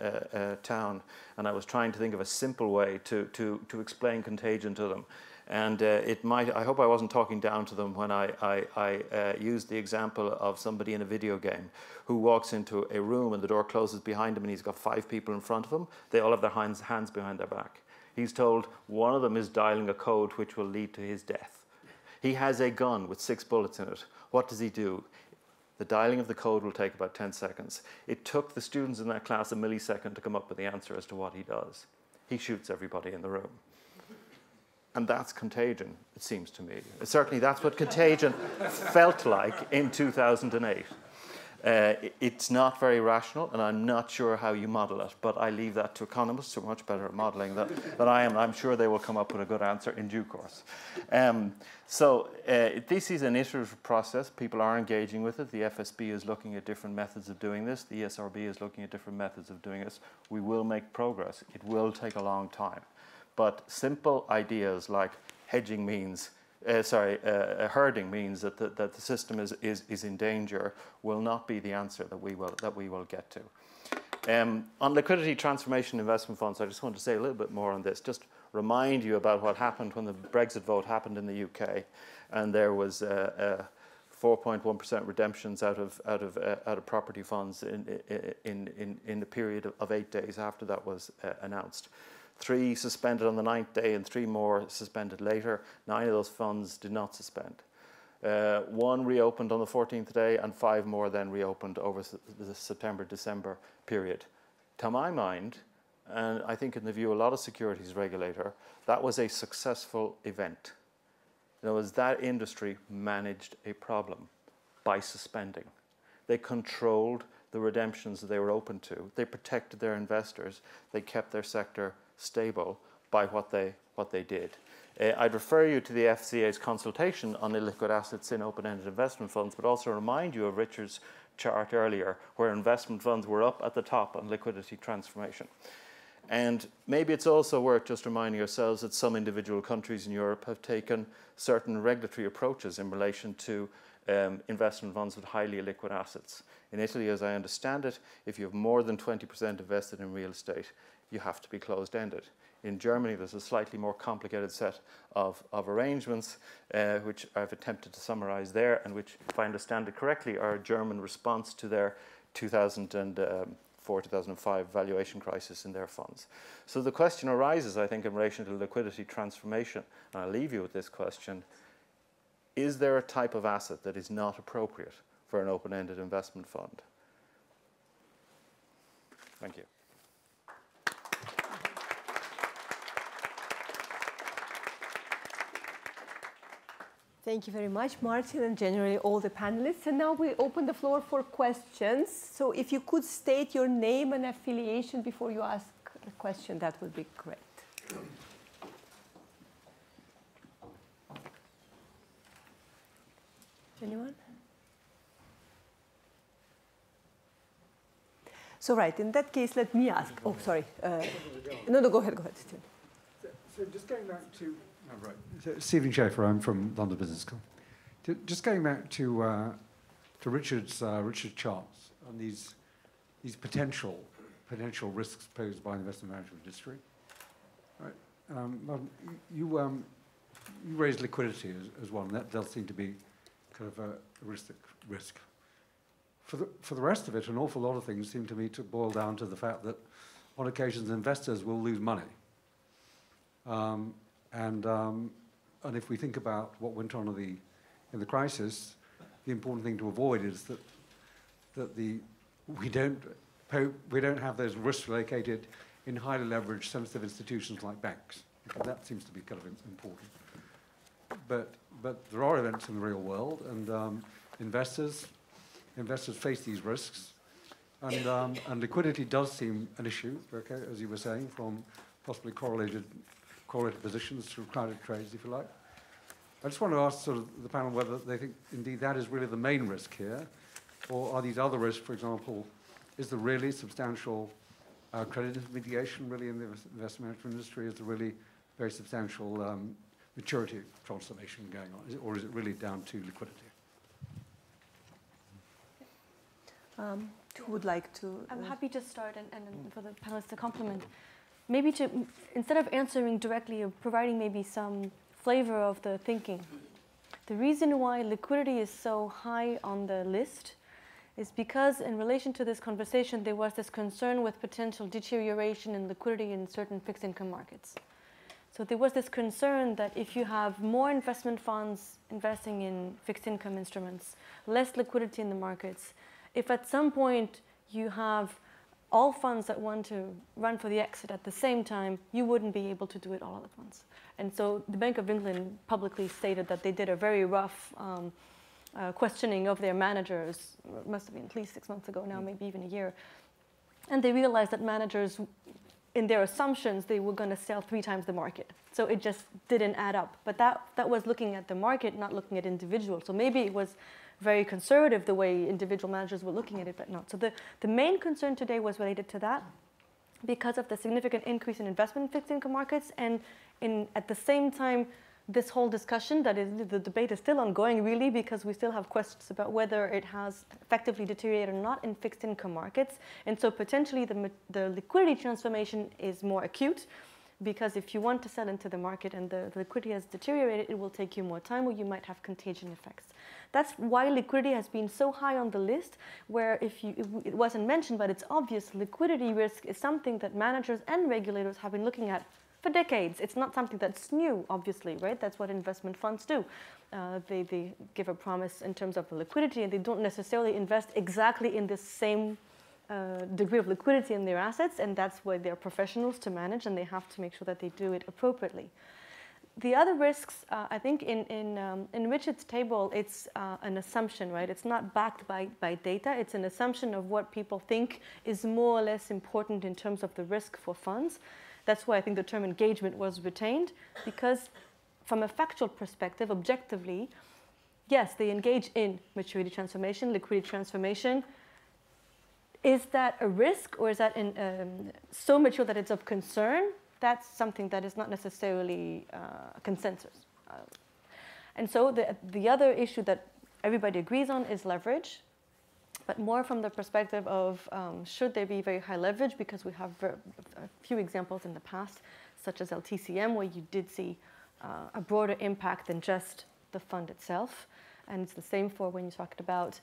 town, and I was trying to think of a simple way to explain contagion to them. And I hope I wasn't talking down to them when I used the example of somebody in a video game who walks into a room and the door closes behind him and he's got 5 people in front of him. They all have their hands behind their back. He's told one of them is dialing a code which will lead to his death. He has a gun with 6 bullets in it. What does he do? The dialing of the code will take about 10 seconds. It took the students in that class a millisecond to come up with the answer as to what he does. He shoots everybody in the room. And that's contagion, it seems to me. Certainly that's what contagion felt like in 2008. It's not very rational, and I'm not sure how you model it, but I leave that to economists who are much better at modeling than I am. I'm sure they will come up with a good answer in due course. This is an iterative process. People are engaging with it. The FSB is looking at different methods of doing this. The ESRB is looking at different methods of doing this. We will make progress. It will take a long time. But simple ideas like hedging means herding means that the system is in danger will not be the answer that we will get to. On liquidity transformation investment funds, I just want to say a little bit more on this. Just remind you about what happened when the Brexit vote happened in the UK, and there was 4.1% redemptions out of property funds in the period of 8 days after that was announced. 3 suspended on the 9th day and 3 more suspended later. 9 of those funds did not suspend. 1 reopened on the 14th day and 5 more then reopened over the September-December period. To my mind, and I think in the view of a lot of securities regulator, that was a successful event. In other words, that industry managed a problem by suspending. They controlled the redemptions that they were open to. They protected their investors. They kept their sector stable by what they did. I'd refer you to the FCA's consultation on illiquid assets in open-ended investment funds, but also remind you of Richard's chart earlier, where investment funds were up at the top on liquidity transformation. And maybe it's also worth just reminding ourselves that some individual countries in Europe have taken certain regulatory approaches in relation to investment funds with highly illiquid assets. In Italy, as I understand it, if you have more than 20% invested in real estate, you have to be closed-ended. In Germany, there's a slightly more complicated set of arrangements, which I've attempted to summarize there, and which, if I understand it correctly, are a German response to their 2004-2005 valuation crisis in their funds. So the question arises, I think, in relation to liquidity transformation, and I'll leave you with this question: is there a type of asset that is not appropriate for an open-ended investment fund. Thank you. Thank you very much, Martin, and generally all the panelists. And now we open the floor for questions. So if you could state your name and affiliation before you ask the question, that would be great. Anyone? So right, in that case, let me ask. Oh, sorry. No, go ahead. So just going back to, right. So Stephen Schaefer, I'm from London Business School. Just going back to Richard's charts on these potential risks posed by the investment management industry. Right. You raised liquidity as one. That does seem to be kind of a risk. For the rest of it, an awful lot of things seem to me to boil down to the fact that on occasions investors will lose money. And if we think about what went on in the crisis, the important thing to avoid is that we don't have those risks located in highly leveraged, sensitive institutions like banks. That seems to be kind of important. But there are events in the real world, and investors face these risks, and liquidity does seem an issue. Okay, as you were saying, from possibly correlated positions through crowded trades, if you like. I just want to ask sort of the panel whether they think indeed that is really the main risk here, or are these other risks, for example, is there really substantial credit mitigation really in the investment management industry? Is there really very substantial maturity transformation going on, or is it really down to liquidity? Who would like to? I'm happy to start and for the panelists to complement. Maybe instead of answering directly or providing maybe some flavor of the thinking, the reason why liquidity is so high on the list is because in relation to this conversation, there was this concern with potential deterioration in liquidity in certain fixed income markets. So there was this concern that if you have more investment funds investing in fixed income instruments, less liquidity in the markets, if at some point you have all funds that want to run for the exit at the same time, you wouldn't be able to do it all at once. And so the Bank of England publicly stated that they did a very rough questioning of their managers. It must have been at least 6 months ago now, maybe even a year. And they realized that managers, in their assumptions, they were going to sell 3 times the market. So it just didn't add up. But that was looking at the market, not looking at individuals. So maybe it was very conservative the way individual managers were looking at it, but not. So the main concern today was related to that because of the significant increase in investment in fixed income markets, and at the same time, this whole discussion, the debate is still ongoing really, because we still have questions about whether it has effectively deteriorated or not in fixed income markets. And so potentially the liquidity transformation is more acute, because if you want to sell into the market and the liquidity has deteriorated, it will take you more time, or you might have contagion effects. That's why liquidity has been so high on the list, where it wasn't mentioned, but it's obvious, liquidity risk is something that managers and regulators have been looking at for decades. It's not something that's new, obviously, right? That's what investment funds do. They give a promise in terms of the liquidity, and they don't necessarily invest exactly in the same degree of liquidity in their assets, and that's why they're professionals to manage, and they have to make sure that they do it appropriately. The other risks, I think in Richard's table, it's an assumption, right? It's not backed by data. It's an assumption of what people think is more or less important in terms of the risk for funds. That's why I think the term engagement was retained, because from a factual perspective, objectively, yes, they engage in maturity transformation, liquidity transformation. Is that a risk, or is that so mature that it's of concern? That's something that is not necessarily a consensus. And so the other issue that everybody agrees on is leverage, but more from the perspective of should there be very high leverage, because we have a few examples in the past, such as LTCM, where you did see a broader impact than just the fund itself. And it's the same for when you talked about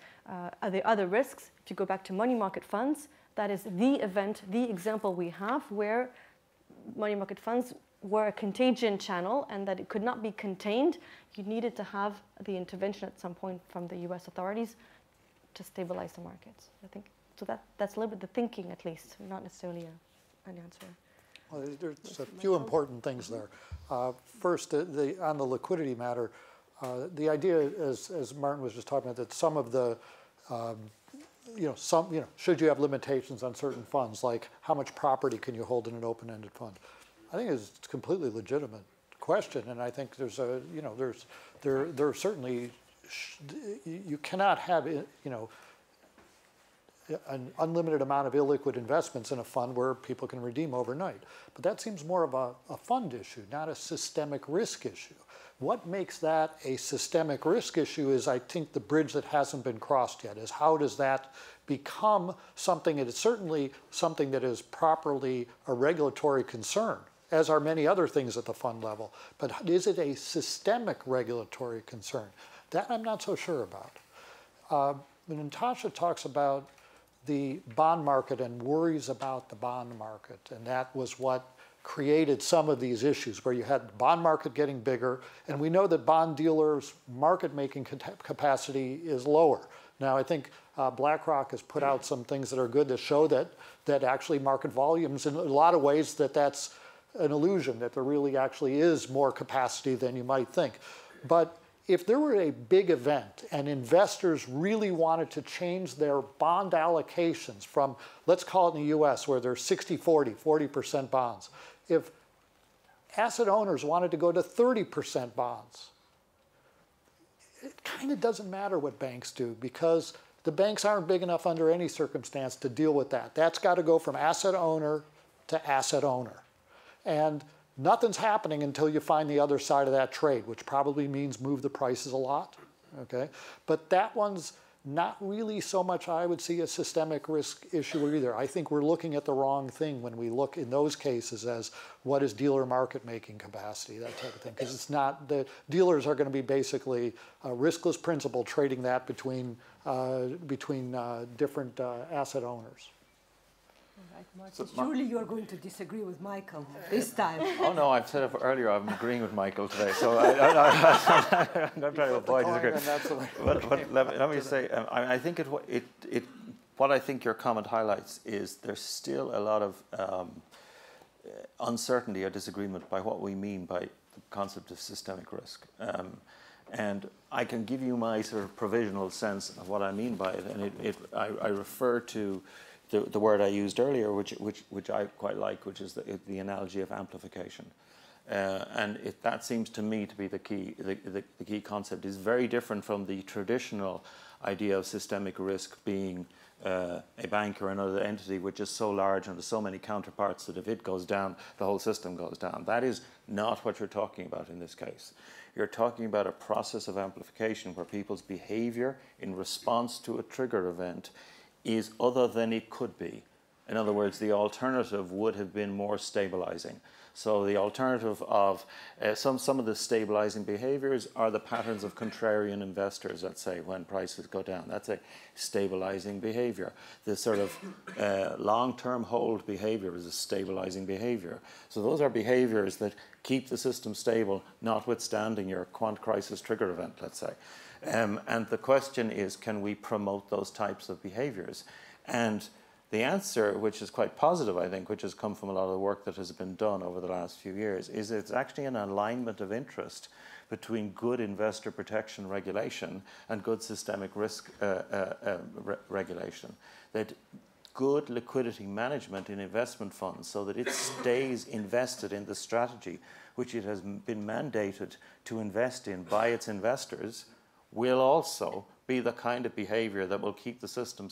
other risks. If you go back to money market funds, that is the example we have where money market funds were a contagion channel, and that it could not be contained. You needed to have the intervention at some point from the US authorities to stabilize the markets. I think so. That's a little bit the thinking, at least, not necessarily an answer. Well, there's a few important things there. First, on the liquidity matter, the idea, as Martin was just talking about, that some of the should you have limitations on certain funds, like how much property can you hold in an open-ended fund? I think it's a completely legitimate question, and I think there are certainly you cannot have an unlimited amount of illiquid investments in a fund where people can redeem overnight. But that seems more of a fund issue, not a systemic risk issue. What makes that a systemic risk issue is, I think, the bridge that hasn't been crossed yet, is how does that become something, it is certainly something that is properly a regulatory concern, as are many other things at the fund level. But is it a systemic regulatory concern? That I'm not so sure about. When Natasha talks about the bond market and worries about the bond market, and that was what created some of these issues where you had the bond market getting bigger, and we know that bond dealers' market-making capacity is lower. Now, I think BlackRock has put out some things that are good to show that actually market volumes, in a lot of ways, that's an illusion, that there really actually is more capacity than you might think. But if there were a big event and investors really wanted to change their bond allocations from, let's call it in the US, where there's 60-40, 40% bonds, if asset owners wanted to go to 30% bonds, it kind of doesn't matter what banks do, because the banks aren't big enough under any circumstance to deal with that. That's got to go from asset owner to asset owner. And nothing's happening until you find the other side of that trade, which probably means move the prices a lot, okay? But that one's not really so much, I would see, a systemic risk issue either. I think we're looking at the wrong thing when we look in those cases as what is dealer market making capacity, that type of thing. Because it's not, the dealers are going to be basically a riskless principal trading that between different asset owners. Right, Martin. Surely you are going to disagree with Michael this time. Oh no, I've said it earlier, I'm agreeing with Michael today, so I'm going to try to avoid disagreeing. But let me say, I think what I think your comment highlights is there's still a lot of uncertainty or disagreement by what we mean by the concept of systemic risk. And I can give you my sort of provisional sense of what I mean by it, and I refer to the word I used earlier, which I quite like, which is the analogy of amplification, and that seems to me to be the key concept. Is very different from the traditional idea of systemic risk being a bank or another entity which is so large and there's so many counterparts that if it goes down, the whole system goes down. That is not what you're talking about in this case. You're talking about a process of amplification where people's behavior in response to a trigger event is other than it could be. In other words, the alternative would have been more stabilizing. So the alternative of some of the stabilizing behaviors are the patterns of contrarian investors, let's say, when prices go down. That's a stabilizing behavior. The sort of long-term hold behavior is a stabilizing behavior. So those are behaviors that keep the system stable, notwithstanding your quant crisis trigger event, let's say. And the question is, can we promote those types of behaviors? And the answer, which is quite positive, I think, which has come from a lot of the work that has been done over the last few years, is it's actually an alignment of interest between good investor protection regulation and good systemic risk regulation. That good liquidity management in investment funds so that it stays invested in the strategy which it has been mandated to invest in by its investors will also be the kind of behavior that will keep the system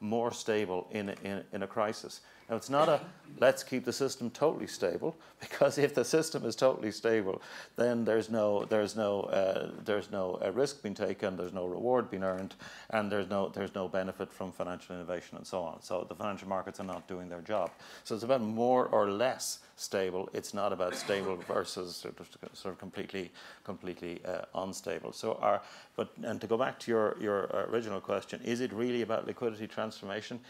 more stable in a crisis. Now, it's not a let's keep the system totally stable, because if the system is totally stable, then there's no risk being taken, there's no reward being earned, and there's no benefit from financial innovation and so on. So the financial markets are not doing their job. So it's about more or less stable. It's not about stable versus sort of completely unstable. So and to go back to your original question, is it really about liquidity transformation?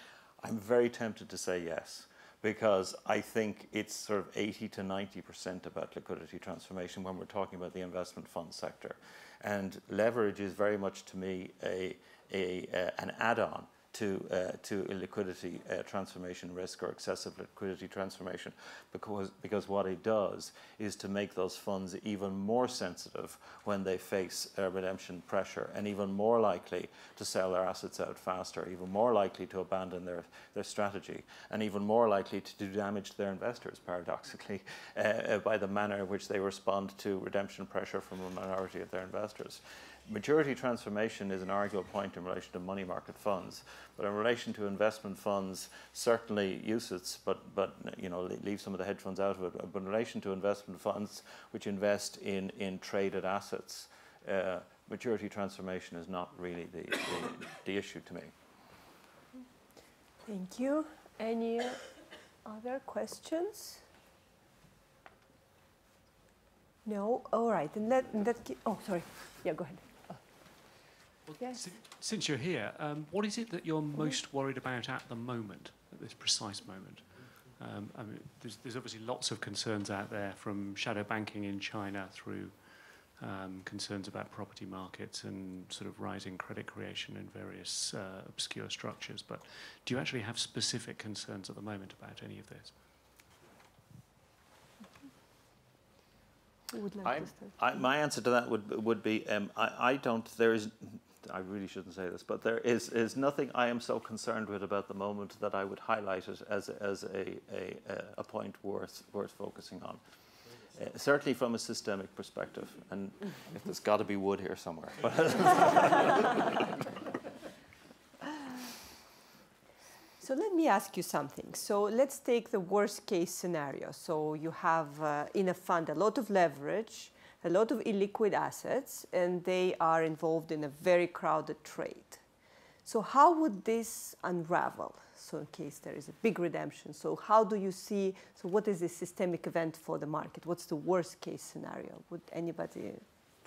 I'm very tempted to say yes, because I think it's sort of 80 to 90% about liquidity transformation when we're talking about the investment fund sector. And leverage is very much, to me, a an add-on to illiquidity transformation risk or excessive liquidity transformation, because what it does is to make those funds even more sensitive when they face redemption pressure, and even more likely to sell their assets out faster, even more likely to abandon their strategy, and even more likely to do damage to their investors, paradoxically, by the manner in which they respond to redemption pressure from a minority of their investors. Maturity transformation is an arguable point in relation to money market funds, but in relation to investment funds, certainly UCITS, but you know, leave some of the hedge funds out of it. But in relation to investment funds which invest in traded assets, maturity transformation is not really the issue to me. Thank you. Any other questions? No. All right. Oh, sorry. Yeah, go ahead. Well, yes. Since you're here, what is it that you're most worried about at the moment, at this precise moment? I mean, there's obviously lots of concerns out there, from shadow banking in China through concerns about property markets and sort of rising credit creation in various obscure structures. But do you actually have specific concerns at the moment about any of this? Who would like to start? My answer to that would be I don't. There is. I really shouldn't say this, but there is nothing I am so concerned with about the moment that I would highlight it as a point worth focusing on. Certainly from a systemic perspective, and if there's got to be wood here somewhere. So let me ask you something. So let's take the worst case scenario. So you have in a fund a lot of leverage, a lot of illiquid assets, and they are involved in a very crowded trade. So how would this unravel? So in case there is a big redemption, so how do you see, so what is the systemic event for the market? What's the worst case scenario? Would anybody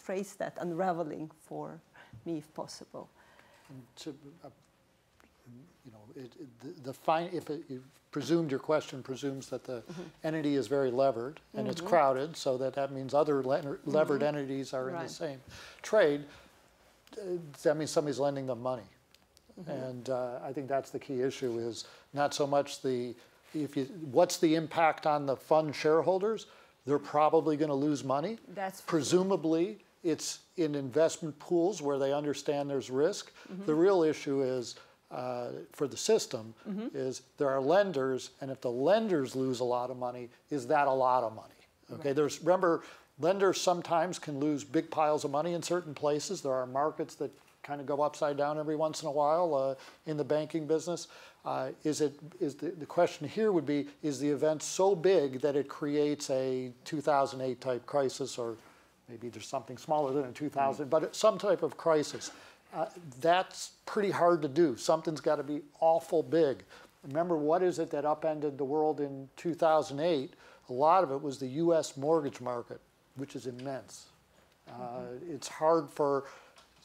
trace that unraveling for me if possible? You know, if presumed your question presumes that the entity is very levered and it's crowded, so that means other levered entities are in the same trade. That means somebody's lending them money, and I think that's the key issue. Is not so much what's the impact on the fund shareholders? They're probably going to lose money. That's presumably it's in investment pools where they understand there's risk. The real issue is. For the system is there are lenders, and if the lenders lose a lot of money, is that a lot of money? Okay, right. Remember, lenders sometimes can lose big piles of money in certain places. There are markets that kind of go upside down every once in a while in the banking business. The question here would be, is the event so big that it creates a 2008 type crisis, or maybe there's something smaller than a 2000, but some type of crisis. That's pretty hard to do. Something's got to be awful big. Remember, what is it that upended the world in 2008? A lot of it was the U.S. mortgage market, which is immense. It's hard for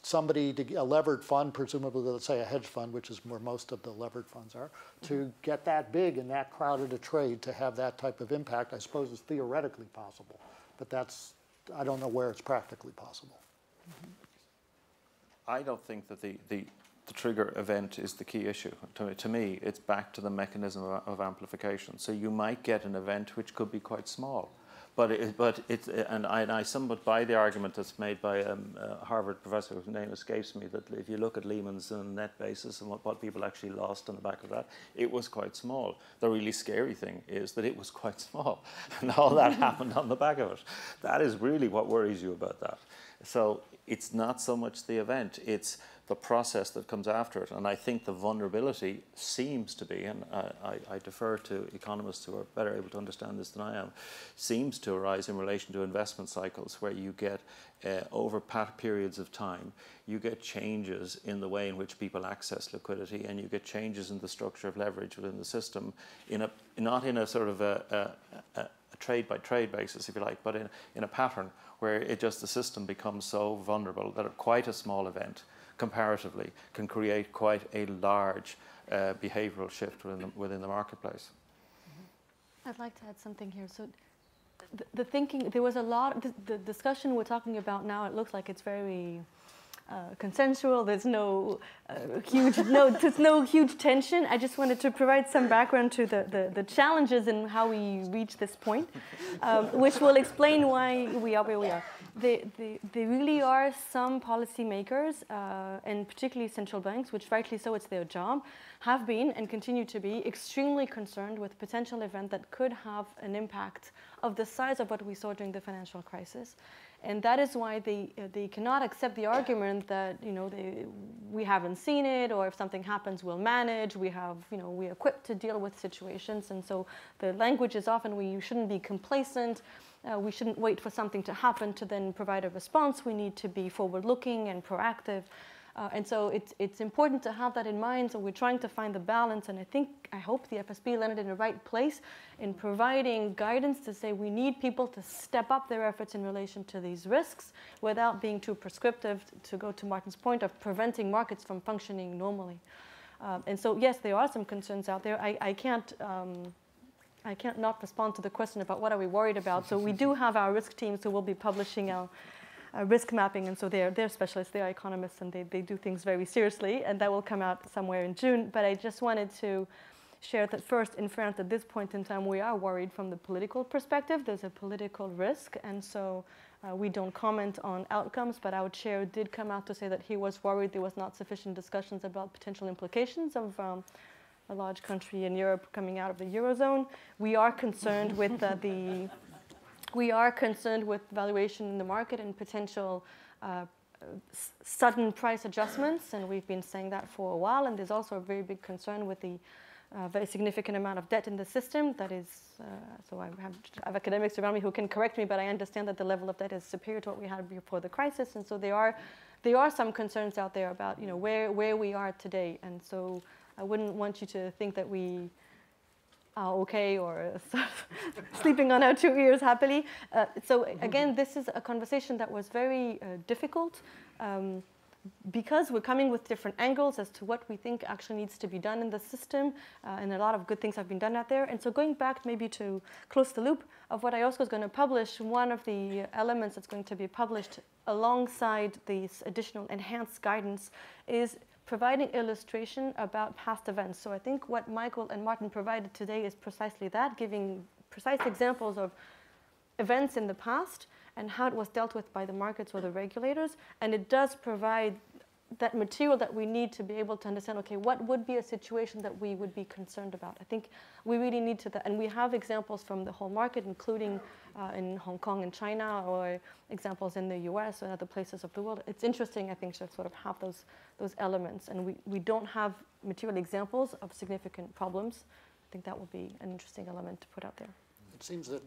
somebody to get a levered fund, presumably, let's say a hedge fund, which is where most of the levered funds are, to get that big and that crowded a trade to have that type of impact. I suppose it's theoretically possible, but I don't know where it's practically possible. I don't think that the trigger event is the key issue. To me, it's back to the mechanism of amplification. So you might get an event which could be quite small, and I somewhat buy the argument that's made by a Harvard professor whose name escapes me, that if you look at Lehman's on a net basis and what people actually lost on the back of that, it was quite small. The really scary thing is that it was quite small, and all that happened on the back of it. That is really what worries you about that. So it's not so much the event, it's the process that comes after it. And I think the vulnerability seems to be, and I defer to economists who are better able to understand this than I am, seems to arise in relation to investment cycles, where you get, over periods of time, you get changes in the way in which people access liquidity, and you get changes in the structure of leverage within the system, not in a sort of a trade-by-trade basis, if you like, but in a pattern where the system becomes so vulnerable that quite a small event, comparatively, can create quite a large behavioral shift within the marketplace. I'd like to add something here. So the thinking, there was a lot, the discussion we're talking about now, it looks like it's very consensual. There's no there's no huge tension. I just wanted to provide some background to the challenges and how we reach this point, which will explain why we are where we are. There really are some policymakers, and particularly central banks, which rightly so, it's their job, have been and continue to be extremely concerned with potential event that could have an impact of the size of what we saw during the financial crisis. And that is why they cannot accept the argument that, you know, we haven't seen it, or if something happens, we'll manage. We're equipped to deal with situations. And so the language is often you shouldn't be complacent. We shouldn't wait for something to happen to then provide a response. We need to be forward-looking and proactive. And so it's important to have that in mind. So we're trying to find the balance. And I hope the FSB landed in the right place in providing guidance to say we need people to step up their efforts in relation to these risks without being too prescriptive, to go to Martin's point of preventing markets from functioning normally. And so, yes, there are some concerns out there. I can't not respond to the question about what are we worried about. So we do have our risk teams who will be publishing our risk mapping, and so they're specialists, they're economists, and they do things very seriously, and that will come out somewhere in June. But I just wanted to share that first, in France, at this point in time, we are worried from the political perspective. There's a political risk, and so we don't comment on outcomes, but our chair did come out to say that he was worried there was not sufficient discussions about potential implications of a large country in Europe coming out of the Eurozone. We are concerned with we are concerned with valuation in the market and potential sudden price adjustments, and we've been saying that for a while. And there's also a very big concern with the very significant amount of debt in the system. That is, so I have academics around me who can correct me, but I understand that the level of debt is superior to what we had before the crisis. And so there are some concerns out there about, you know, where we are today. And so I wouldn't want you to think that we are okay or sleeping on our 2 ears happily. So again, this is a conversation that was very difficult because we're coming with different angles as to what we think actually needs to be done in the system, and a lot of good things have been done out there. And so going back maybe to close the loop of what IOSCO is going to publish, one of the elements that's going to be published alongside these additional enhanced guidance is providing illustration about past events. So I think what Michael and Martin provided today is precisely that, giving precise examples of events in the past and how it was dealt with by the markets or the regulators. And it does provide that material that we need to be able to understand, okay, what would be a situation that we would be concerned about? I think we really need to, and we have examples from the whole market, including in Hong Kong and China, or examples in the US and other places of the world. It's interesting, I think, to sort of have those elements. And we don't have material examples of significant problems. I think that would be an interesting element to put out there. It seems that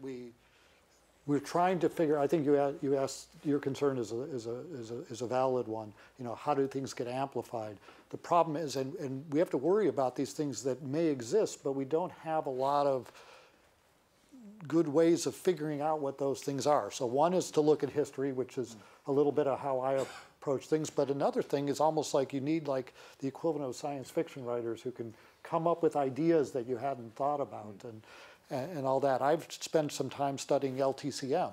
we're trying to figure. I think you asked, your concern is a valid one. You know, how do things get amplified? The problem is, and we have to worry about these things that may exist, but we don't have a lot of good ways of figuring out what those things are. So one is to look at history, which is a little bit of how I approach things. But another thing is almost like you need like the equivalent of science fiction writers who can come up with ideas that you hadn't thought about and all that. I've spent some time studying LTCM,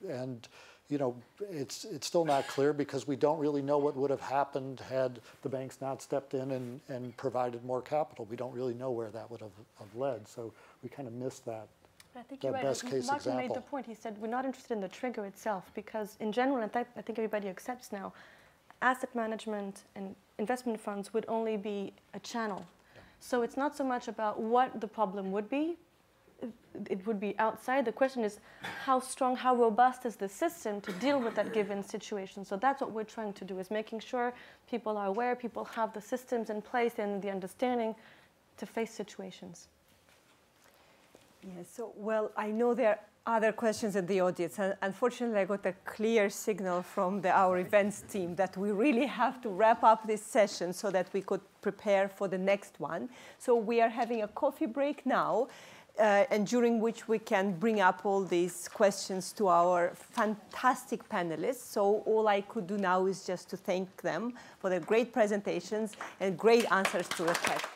and you know, it's still not clear because we don't really know what would have happened had the banks not stepped in and provided more capital. We don't really know where that would have led. So we kind of missed that. I think you're right. Martin made the point. He said we're not interested in the trigger itself because, in general, and I think everybody accepts now, asset management and investment funds would only be a channel. Yeah. So it's not so much about what the problem would be. It would be outside. The question is how strong, how robust is the system to deal with that given situation. So that's what we're trying to do, is making sure people are aware, people have the systems in place and the understanding to face situations. Yes, so, well, I know there are other questions in the audience, and unfortunately I got a clear signal from our events team that we really have to wrap up this session so that we could prepare for the next one. So we are having a coffee break now, and during which we can bring up all these questions to our fantastic panelists. So all I could do now is just to thank them for their great presentations and great answers to the questions.